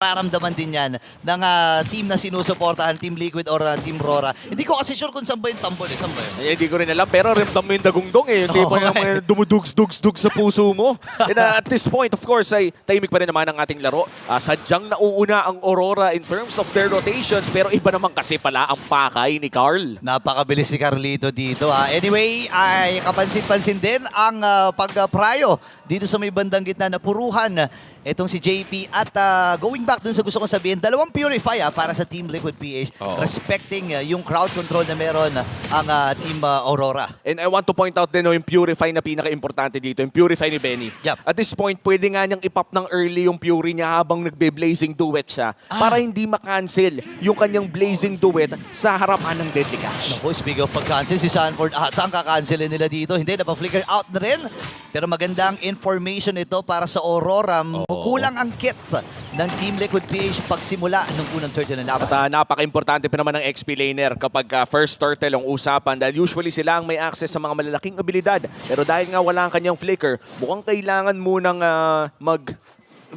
mararamdaman din yan ng team na sinusuportahan, Team Liquid or Team Rora. Hindi ko kasi sure kung saan ba yung tambol. Saan ba yun? Hindi ko rin alam, pero ramdam mo yung dagungdong eh. Hindi mo yung dumudugs-dugs-dugs sa puso mo. And at this point, of course, ay tahimik pa rin naman ang ating laro. Sadyang nauuna ang Aurora in terms of their rotations, pero iba naman kasi pala ang pakay ni Carl. Napakabilis si Carlito dito. Anyway, ay kapansin-pansin din ang pagprayo dito sa may bandang gitna na puruhan itong si JP. At going back dun sa gusto kong sabihin, dalawang Purify para sa Team Liquid PH, respecting yung crowd control na meron ang Team Aurora. And I want to point out din yung Purify na pinaka-importante dito, yung Purify ni Benny. Yep. At this point, pwede nga niyang ipop ng early yung Fury niya habang nagbe-blazing duet siya para hindi makancel yung kanyang blazing duet sa harapan ng Deadly Catch. Naku, speak of pag-cancel, si Sanford ata ang kakancelin nila dito. Hindi, napaflicker out na rin. Pero magandang information ito para sa Aurora. Kulang ang kit ng Team Liquid PH pagsimula ng unang turtle na laban. At napaka-importante pa naman ng XP laner kapag first turtle ang usapan dahil usually sila ang may access sa mga malalaking abilidad. Pero dahil nga wala ang kanyang flicker, mukhang kailangan munang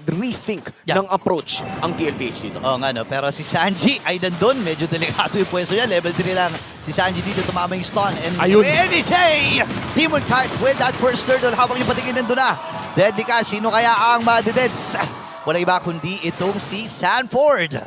rethink ng approach ang TLPH dito. Oo nga, no? Pero si Sanji ay nandun. Medyo delikado yung pwesto niya. Level 3 lang si Sanji dito. Tumama yung stun. And ayun! NJ! Demon Kite with that first turtle habang yung patingin nandun na. Deadly Cash, sino kaya ang madededs? Wala iba kundi itong si Sanford.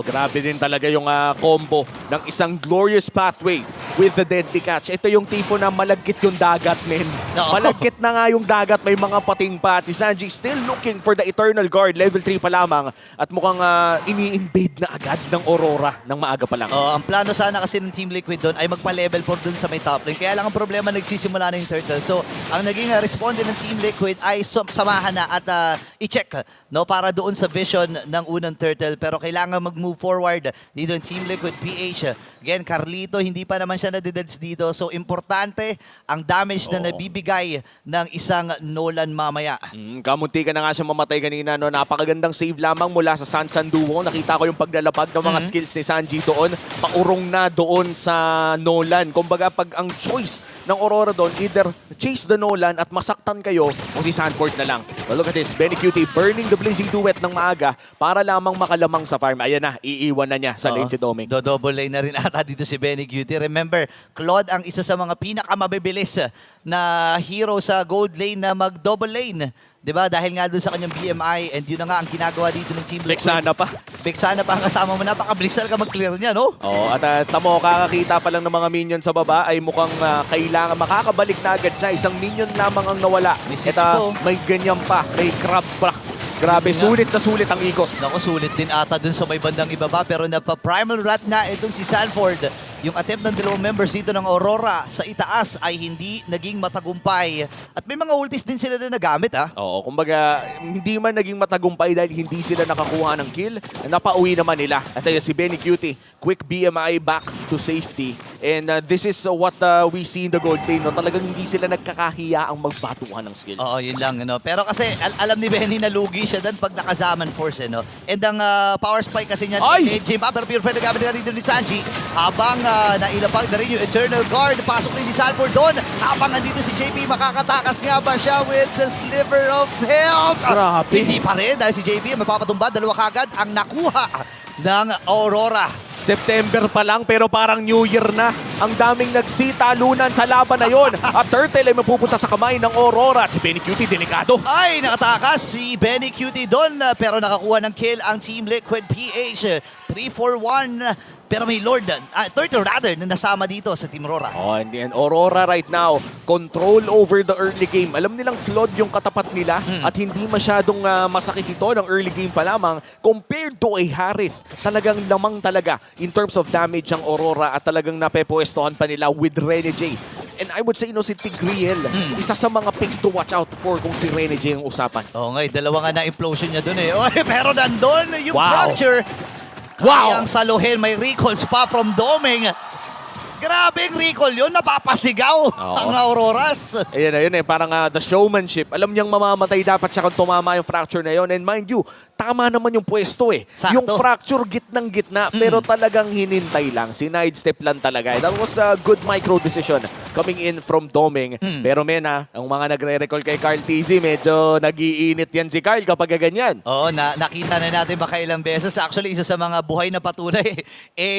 Grabe din talaga yung combo ng isang glorious pathway with the Deadly Catch. Ito yung tipo na malagkit yung dagat, men. Malagkit na nga yung dagat, may mga pating pa. At si Sanji still looking for the Eternal Guard, level 3 pa lamang. At mukhang ini-invade na agad ng Aurora ng maaga pa lang. Ang plano sana kasi ng Team Liquid doon ay magpa-level 4 doon sa may top lane. Kaya lang ang problema, nagsisimula na yung turtle. So, ang naging responde ng Team Liquid ay samahan na at i-check, no, para doon sa vision ng unang turtle. Pero kailangan mag-move forward dito ng Team Liquid PH. Again, Carlito, hindi pa naman siya nadededs dito. So, importante ang damage na nabibigay ng isang Nolan mamaya. Kamunti ka na nga siya mamatay kanina. No? Napakagandang save lamang mula sa Sansan Duo. Nakita ko yung paglalapag ng mga skills ni Sanji doon. Paurong na doon sa Nolan. Kumbaga, pag ang choice ng Aurora doon, either chase the Nolan at masaktan kayo o si Sanford na lang. But look at this. Benny Cutie burning the blazing duet ng maaga para lamang makalamang sa farm. Ayan na, iiwan na niya sa lane si Doming. Do-double lane na rin ata dito si Benny Cutie. Remember, Claude ang isa sa mga pinakamabibilis na hero sa gold lane na mag-double lane. Diba? Dahil nga doon sa kanyang BMI, and yun na nga ang ginagawa dito ng Team Liquid. Vexana pa. Vexana pa ang kasama mo. Napakabilis ka mag-clear niya, no? At tamo, kakakita pa lang ng mga minion sa baba ay mukhang kailangan makakabalik na agad siya. Isang minion lamang ang nawala. May ganyan pa. May crab pa. Grabe, sulit na sulit ang ikot. Naku, sulit din ata dun sa may bandang ibaba. Pero napa-primal rat na itong si Sanford. Yung attempt ng dalawang members dito ng Aurora sa itaas ay hindi naging matagumpay. At may mga ultis din sila na nagamit, Kumbaga, hindi man naging matagumpay dahil hindi sila nakakuha ng kill. Napauwi naman nila. At si Benny Cutie, quick BMI back to safety. And this is what we see in the gold lane. No? Talagang hindi sila nagkakahiya ang magbatuhan ng skills. Yun lang. No? Pero kasi alam ni Benny na lugi siya doon pag nakazaman force. No? And ang power spike kasi niya ni Jim pero Purify na gamit na rito ni Sanji. Habang nailapag na rin yung Eternal Guard. Pasok din si Sanford doon. Habang nandito si JP, makakatakas nga ba siya with the sliver of health? Grabe. Hindi pa rin dahil si JP mapapatumba. Dalawa kagad ang nakuha ng Aurora. September pa lang pero parang New Year na. Ang daming nagsitalunan sa laban na yon. At Turtle ay mapupunta sa kamay ng Aurora. At si Benny Cutie, delikado. Ay, nakatakas si Benny Cutie doon. Pero nakakuha ng kill ang Team Liquid PH. 3-4-1. Pero may Lord, Turtle rather, na nasama dito sa Team Aurora. And Aurora right now, control over the early game. Alam nilang Claude yung katapat nila at hindi masyadong masakit ito ng early game pa lamang compared to a Harith. Talagang lamang talaga in terms of damage ang Aurora at talagang napepwestohan pa nila with Rene J. And I would say, si Tigreal, isa sa mga picks to watch out for kung si Rene J ang usapan. Dalawa nga na implosion niya doon pero nandun yung fracture. Kayang saluhin, may recalls pa from Doming. Grabing recall yun, napapasigaw ang Auroras. Ayun eh, parang the showmanship. Alam niyang mamamatay dapat siya kung tumama yung fracture na yun. And mind you, tama naman yung pwesto eh. Sakto. Yung fracture gitnang gitna, pero talagang hinintay lang. Sinide step lang talaga. That was a good micro decision coming in from Doming. Pero mena, ang mga nagre-recall kay Carl TZ, medyo nag-iinit yan si Carl kapag ganyan. Oo, nakita na natin baka ilang beses. Actually, isa sa mga buhay na patunay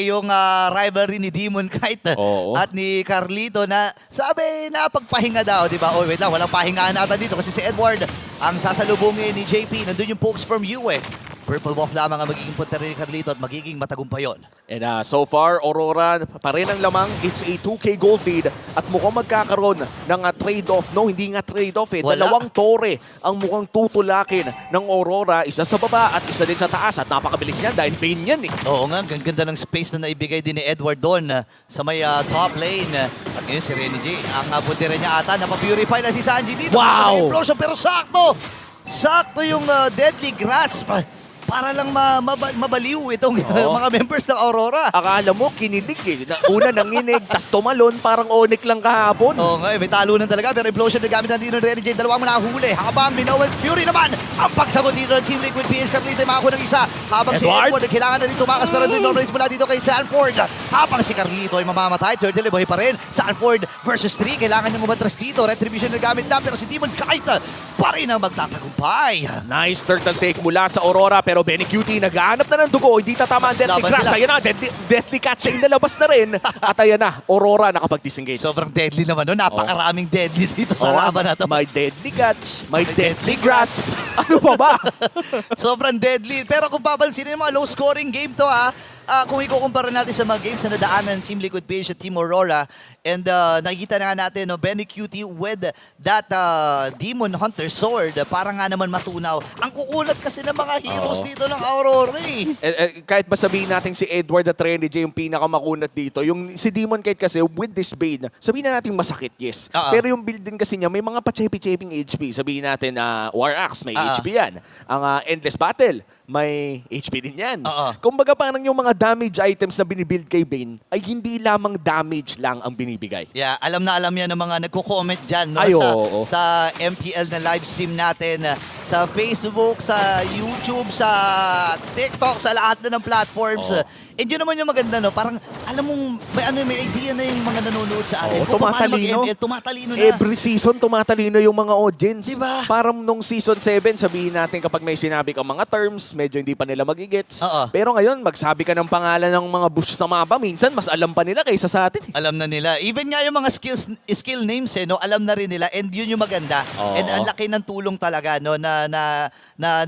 yung rivalry ni Demon Kite Oo. at ni Carlito na sabi na pagpahinga daw, di ba? Oh, wait lang, walang pahingaan ata dito kasi si Edward ang sasalubungin ni JP. Nandun yung pokes from you eh. Purple Wolf lamang ang magiging punta rin ni Carlito at magiging matagumpay yun. And so far, Aurora pa rin ang lamang. It's a 2K gold lead at mukhang magkakaroon ng trade-off. No, hindi nga trade-off eh. Wala. Dalawang tore ang mukhang tutulakin ng Aurora. Isa sa baba at isa din sa taas. At napakabilis niyan dahil pain yan eh. Oo nga, ganda ng space na naibigay din ni Edward doon sa may top lane. At ngayon si Renny J, ang putira niya ata, napapurify na si Sanji dito. Wow! Implosion, pero sakto! Sakto yung deadly grasp. Para lang mabaliw itong mga members ng Aurora. Akala mo, kinilig eh. Una nanginig, tas tumalon, parang Onyx lang kahapon. Oo nga, may talunan talaga. Pero implosion na gamit ng dito ng Renny J. Dalawang nahuli. Habang Minowan's Fury naman. Ang pagsagot dito ng Team Liquid PH Carlito ay makakuha ng isa. Habang si Edward. Edward kailangan na rin tumakas. Pero doon normalize mula dito kay Sanford. Habang si Carlito ay mamamatay. Turtle buhay pa rin. Sanford versus 3. Kailangan niya mamatras dito. Retribution na gamit na. Pero si Demon Kite pa rin ang magtatagumpay. Nice turtle take mula sa Aurora pero Benny Cutie naghahanap na ng dugo. Hindi tatama ang Deathly Laban Grasp. sila. Ayan na, Deathly Catch ay inalabas na rin. At ayan na, Aurora nakapag-disengage. Sobrang deadly naman. No? Napakaraming deadly dito sa Oo, laban na to. May Deadly Catch, may Deadly Grasp. Ano pa ba? Sobrang deadly. Pero kung papansinin mo, low scoring game to ha. Kung ikukumpara natin sa mga games na nadaanan ng Team Liquid PH at Team Aurora, and nakikita na nga natin, no, Benny Cutie with that Demon Hunter Sword, para nga naman matunaw. Ang kukulat kasi ng mga heroes dito ng Aurora eh. Kahit ba sabihin natin si Edward at Renny J yung pinakamakunat dito, yung si Demon Kite kasi with this build, sabihin na natin masakit, yes. Pero yung build din kasi niya, may mga pa-chepi-cheping HP. Sabihin natin, War Axe, may HP yan. Ang Endless Battle, may HP din yan. Kumbaga parang yung mga damage items na binibuild kay Bane ay hindi lamang damage lang ang binibigay. Yeah, alam na alam yan ng mga nagko-comment dyan, no? Ay, sa, oo. sa MPL na live stream natin, sa Facebook, sa YouTube, sa TikTok, sa lahat na ng platforms. And yun naman yung maganda, no? Parang, alam mong, may idea na yung mga nanonood sa atin. Kung paano mag-ML, tumatalino na. Every season, tumatalino yung mga audience. Diba? Parang nung season 7, sabihin natin kapag may sinabi kang mga terms, medyo hindi pa nila magigets. Pero ngayon, magsabi ka ng pangalan ng mga bush sa mapa, minsan mas alam pa nila kaysa sa atin. Alam na nila. Even nga yung mga skill names, no? Alam na rin nila. And yun yung maganda. And ang laki ng tulong talaga, no? Na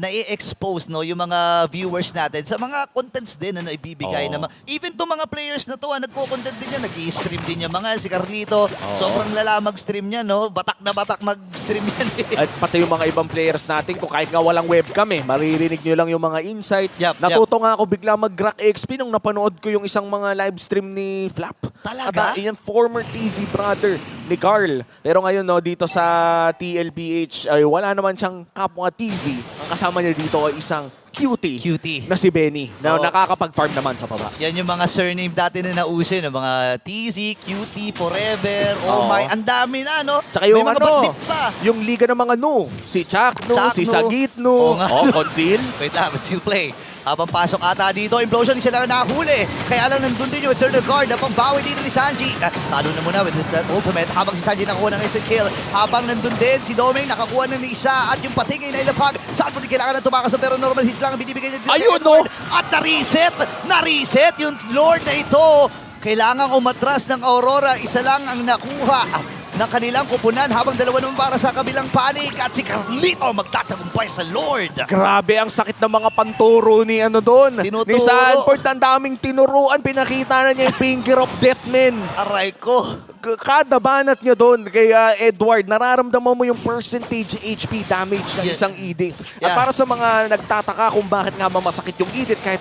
i-expose, no? Yung mga viewers natin sa mga contents din na naibibigay. Even to mga players na to, nagko-content din yan, nag-i-stream din yung mga si Carlito. Sobrang lala mag-stream niya, no? Batak na batak mag-stream yan. At pati yung mga ibang players natin, kung kahit nga walang webcam maririnig nyo lang yung mga insight. Natuto nga ako bigla mag-Grak XP nung napanood ko yung isang mga live stream ni Flap. Talaga? At yan, former TZ brother ni Carl. Pero ngayon, no, dito sa TLPH, ay wala naman siyang kapwa TZ. Ang kasama niya dito ay isang cutie na si Benny na nakakapag-farm naman sa baba. Yan yung mga surname dati na nauso, no? Mga TZ, Cutie, Forever, Oh My, ang dami na, no? Tsaka yung may mga bandit pa. yung liga ng mga no. Si Chakno, si Sagitno, Conceal. Wait lang, still play. Habang pasok ata dito, implosion, isa lang nahuli. Kaya lang nandun din yung Eternal Guard na pangbawi dito ni Sanji. Talo na muna with that ultimate habang si Sanji nakakuha ng isang kill. Habang nandun din si Doming nakakuha ng isa at yung patingay na ilapag. Saan po din kailangan na tumakas pero normal hits lang ang binibigay niya. Ayun, no? At na-reset yung Lord na ito. Kailangan umatras ng Aurora. Isa lang ang nakuha ng kanilang kupunan habang dalawa naman para sa kabilang panik at si Carlito magtatagumpay sa Lord. Grabe ang sakit ng mga panturo ni doon. Tinuturo. Ni Sanford, ang daming tinuruan. Pinakita na niya yung finger of death, men. Aray ko. Kada banat niya doon kay Edward, nararamdaman mo yung percentage HP damage ng isang Edith. At para sa mga nagtataka kung bakit nga masakit yung Edith kahit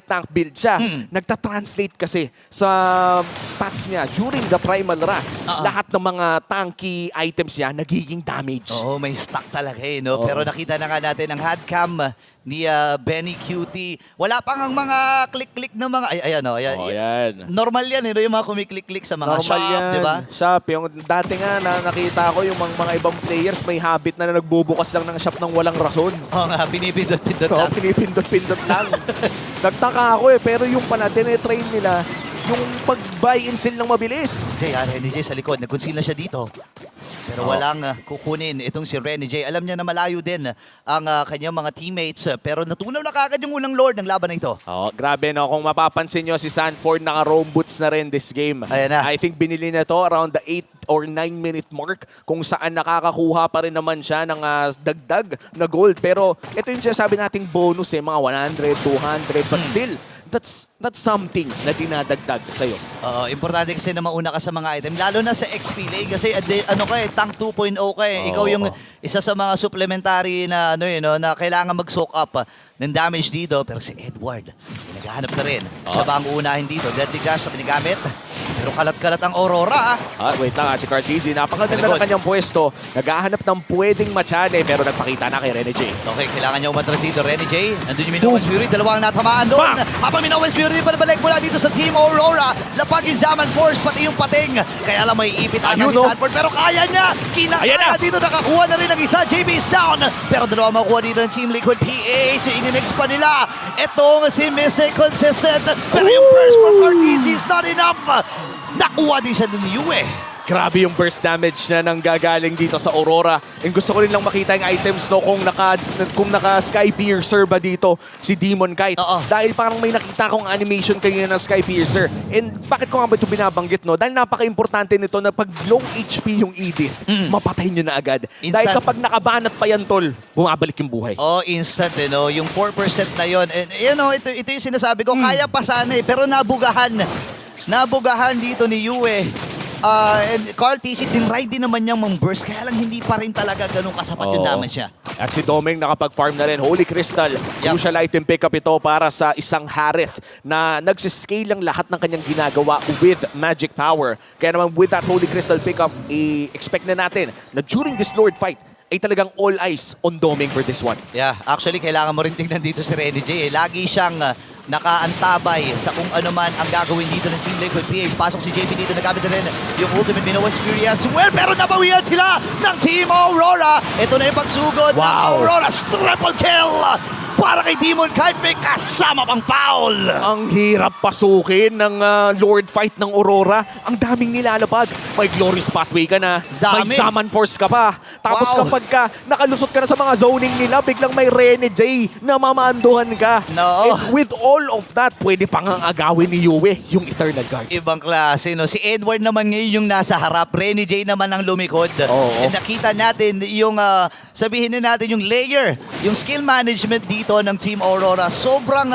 tank build siya, nagta-translate kasi sa stats niya during the Primal Wrath. Lahat ng mga tanky items niya nagiging damage. Oo, may stock talaga no? Pero nakita na nga natin ang headcam ni Benny Cutie. Wala pang ang mga click-click na mga... Ayan o. Ayan. Oh, yan. Normal yan, yung mga kumiklik-klik sa mga Normal shop, yan. di ba? Shop. Yung dati nga na nakita ko yung mga ibang players may habit na nagbubukas lang ng shop ng walang rason. Oo nga, pinipindot-pindot So, lang. pinipindot-pindot lang. Nagtaka ako pero yung pala, tinetrain nila yung pag-buy and sell ng mabilis. Renny J sa likod. Nag-conceal na siya dito. Pero walang kukunin itong si Renny J. Alam niya na malayo din ang kanyang mga teammates. Pero natunaw na kagad yung unang lord ng laban na ito. Oh, grabe no. Kung mapapansin nyo, si Sanford naka-roam boots na rin this game. Ayan na. I think binili na to around the 8 or 9 minute mark kung saan nakakakuha pa rin naman siya ng dagdag na gold. Pero ito yung sinasabi nating bonus mga 100, 200, but still, that's something na dinadagdag sa'yo. Oo, importante kasi na mauna ka sa mga item. Lalo na sa XP lane kasi tank 2.0 ka eh. Ikaw yung isa sa mga supplementary na na kailangan mag-soak up ng damage dito. Pero si Edward, naghahanap na rin. Siya ba ang uunahin dito? Deadly Dash na pinigamit. Pero kalat-kalat ang Aurora. Wait lang si Cartigi. Napakaganda ng kanyang pwesto. Naghahanap ng pwedeng machane pero nagpakita na kay Renny J. Okay, kailangan niya umatras dito. Renny J, nandun yung Minowas Fury. Dalawang natamaan doon. Habang Minowas Fury palabalik mula dito sa Team Aurora. Lapag yung Zaman Force, pati yung pating. Kaya lang may ipit ang ni Sanford. Pero kaya niya. Kinakaya dito. Nakakuha na rin ang isa. JB is down. Pero dalawa makuha dito ng Team Liquid PH. Ininex pa nila. Itong si Missy consistent. Pero yung burst from Cartesi is not enough. Nakuha din siya ng Yue. Grabe yung burst damage na nanggagaling dito sa Aurora. And gusto ko rin lang makita yung items kung naka Sky Piercer ba dito si Demon Kite. Dahil parang may nakita akong animation kanina ng Sky Piercer. And bakit ko nga ba ito binabanggit Dahil napaka-importante nito na pag low HP yung Edith, mapatay nyo na agad. Instant. Dahil kapag nakabanat pa yan tol, bumabalik yung buhay. Instant yung 4% na yon. And ito yung sinasabi ko, kaya pa sana pero nabugahan. Nabugahan dito ni Yue. And Carl TC, dinride din naman niyang burst kaya lang hindi pa rin talaga ganun kasapat yung damage niya. At si Domeng nakapag-farm na rin. Holy Crystal, crucial item pickup ito para sa isang Harith na nagsiscale lang lahat ng kanyang ginagawa with magic power. Kaya naman with that Holy Crystal pickup, expect na natin na during this Lord fight, ay talagang all eyes on Domeng for this one. Yeah, actually kailangan mo rin tingnan dito si Renny J. Lagi siyang nakaantabay sa kung ano man ang gagawin dito ng Team Liquid PH. Pasok si JP dito, nagamit na rin yung ultimate Minowas Fury as well. Pero nabawian sila ng Team Aurora. Ito na yung pagsugod ng Aurora. Triple kill para kay Demon Kite. May kasama pang foul. Ang hirap pasukin ng Lord fight ng Aurora. Ang daming nilalapag. May Glorious Pathway ka na. May Summon Force ka pa. Tapos kapag nakalusot ka na sa mga zoning nila, biglang may Renny J na mamanduhan ka. And with all of that, pwede pang ang agawin ni Yue yung Eternal Guard. Ibang klase, Si Edward naman ngayon yung nasa harap. Renny J naman ang lumikod. And nakita natin yung, sabihin na natin yung layer, yung skill management dito ng Team Aurora. Sobrang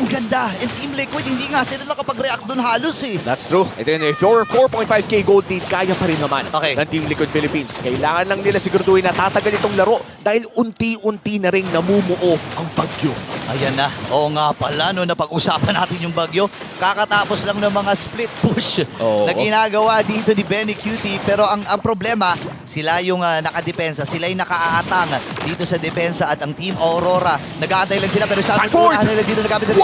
ganda. And Team Liquid, hindi nga sila nakapag-react dun halos That's true. Ito yun, if you're 4.5k gold lead, kaya pa rin naman ng Team Liquid Philippines. Kailangan lang nila siguraduhin na tatagal itong laro dahil unti-unti na rin namumuo ang bagyo. Ayan na. Oo nga pala, napag-usapan natin yung bagyo. Kakatapos lang ng mga split push na ginagawa dito ni Benny Cutie. Pero ang problema, sila yung nakadepensa. Sila yung nakaaatang dito sa depensa at ang Team Aurora. Nag-aantay lang sila pero Sanford nila dito nagamit na rin.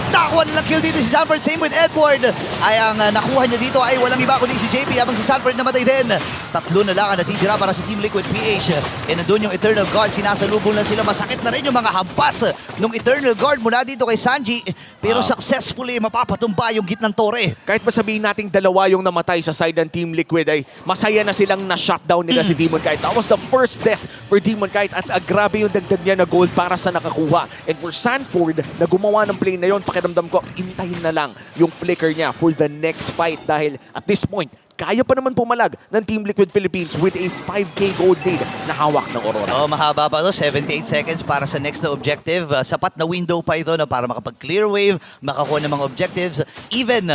Nakakuha nilang kill dito si Sanford. Same with Edward. Ay ang nakuha niya dito ay walang iba kundi si JP habang si Sanford namatay din. Tatlo na lang ang natitira para sa Team Liquid PH. E nandun yung Eternal Guard. Sinasalubong lang sila. Masakit na rin yung mga hampas nung Eternal Guard mula dito kay Sanji. Pero successfully mapapatumba yung gitnang tore. Kahit masabihin nating dalawa yung namatay sa side ng Team Liquid ay masaya na silang na-shutdown nila si Demon Kite. That was the first death for Demon Kite at grabe yung dagdag niya na gold para sa nakakuha. And for Sanford na gumawa ng play na yon, pakiramdam ko, intayin na lang yung flicker niya for the next fight dahil at this point, kaya pa naman pumalag ng Team Liquid Philippines with a 5k gold lead na hawak ng Aurora. Mahaba pa to. 78 seconds para sa next na objective. Sapat na window pa ito para makapag-clear wave, makakuha ng mga objectives. Even,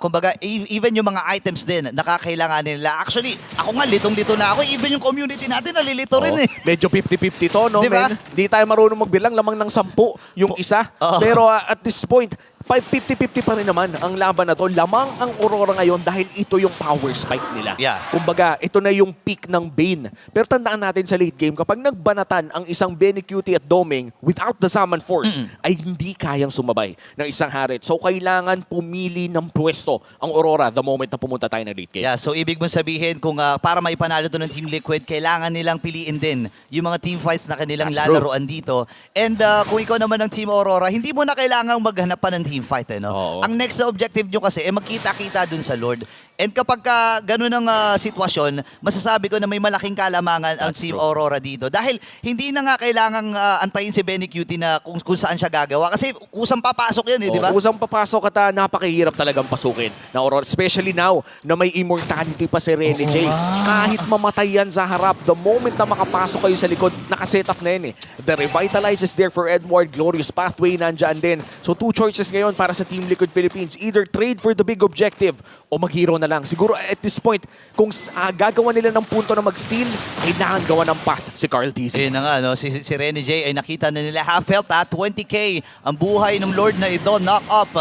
kumbaga, even yung mga items din, nakakailangan nila. Actually, ako nga, litong-lito na ako. Even yung community natin, nalilito rin Medyo 50-50 to, no, diba? men? Di tayo marunong magbilang, lamang ng 10 yung isa. Pero at this point, 50-50 pa rin naman ang laban na to. Lamang ang Aurora ngayon dahil ito yung power spike nila. Yeah. Kumbaga, ito na yung peak ng Bane. Pero tandaan natin sa late game, kapag nagbanatan ang isang Benny Cutie at Doming without the Summon Force, ay hindi kayang sumabay ng isang Harit. So, kailangan pumili ng pwesto ang Aurora the moment na pumunta tayo ng late game. Yeah, so ibig mong sabihin kung para maipanalo to ng Team Liquid, kailangan nilang piliin din yung mga team fights na kanilang That's lalaroan dito. And kung ikaw naman ng Team Aurora, hindi mo na kailangang maghanap pa ng team fight. No? Oo. Ang next na objective nyo kasi, magkita-kita dun sa Lord. And kapag ganun ang sitwasyon, masasabi ko na may malaking kalamangan ang That's Team true. Aurora dito. Dahil hindi na nga kailangang antayin si Benny Cutie na kung saan siya gagawa. Kasi kusang papasok yan, di ba? Usang papasok at napakahirap talagang pasukin na Aurora. Especially now na may immortality pa si Rene J. Kahit mamatay yan sa harap, the moment na makapasok kayo sa likod, nakaset up na yan eh. The Revitalize is there for Edward. Glorious Pathway nandyan din. So 2 choices ngayon para sa Team Liquid Philippines. Either trade for the big objective o mag-hero na lang. Siguro at this point, kung gagawa nila ng punto na mag-steal, kailangan gawa ng path si Carl Dizzy. Ayun na nga, no? si Rene J ay nakita na nila half health 20k ang buhay ng Lord na ito, knock up.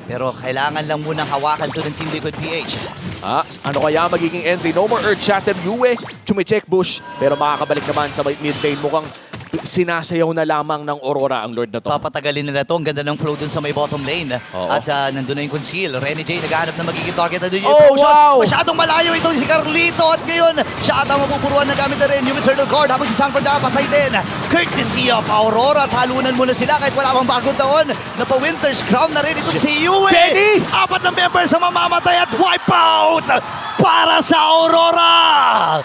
Pero kailangan lang munang hawakan to ng Team Liquid PH. Ano kaya magiging entry? No more Earth Shatter, Yue, chumicheck bush. Pero makakabalik naman sa mid lane. Mukhang sinasayaw na lamang ng Aurora ang Lord na to. Papatagalin nila to. Ang ganda ng flow dun sa may bottom lane. Oo. At nandun na yung conceal. Rene J naghahanap na magiging target na dun yung Oh, potion. wow! Masyadong malayo itong si Carlito. At ngayon, siya ata mapupuruan na gamit na rin yung Eternal Guard. Habang si Sanford nakapatay din. Courtesy of Aurora. At halunan muna sila kahit wala pang bagong taon. Napa-Winter's Crown na rin itong si Yue. Benny! 4 na members sa mamamatay at wipeout para sa Aurora.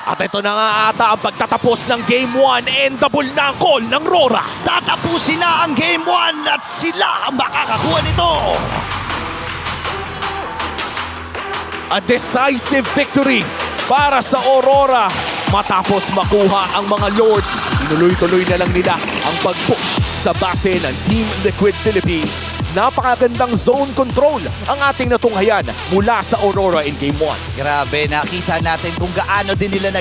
At ito na nga ata ang pagtatapos ng Game 1. Endable na ang call ng Aurora. Tatapusin na ang Game 1 at sila ang makakakuha nito. A decisive victory para sa Aurora. Matapos makuha ang mga Lord, tinuloy-tuloy na lang nila ang pag-push sa base ng Team Liquid Philippines. Napakagandang zone control ang ating natunghayan mula sa Aurora in Game 1. Grabe, nakita natin kung gaano din nila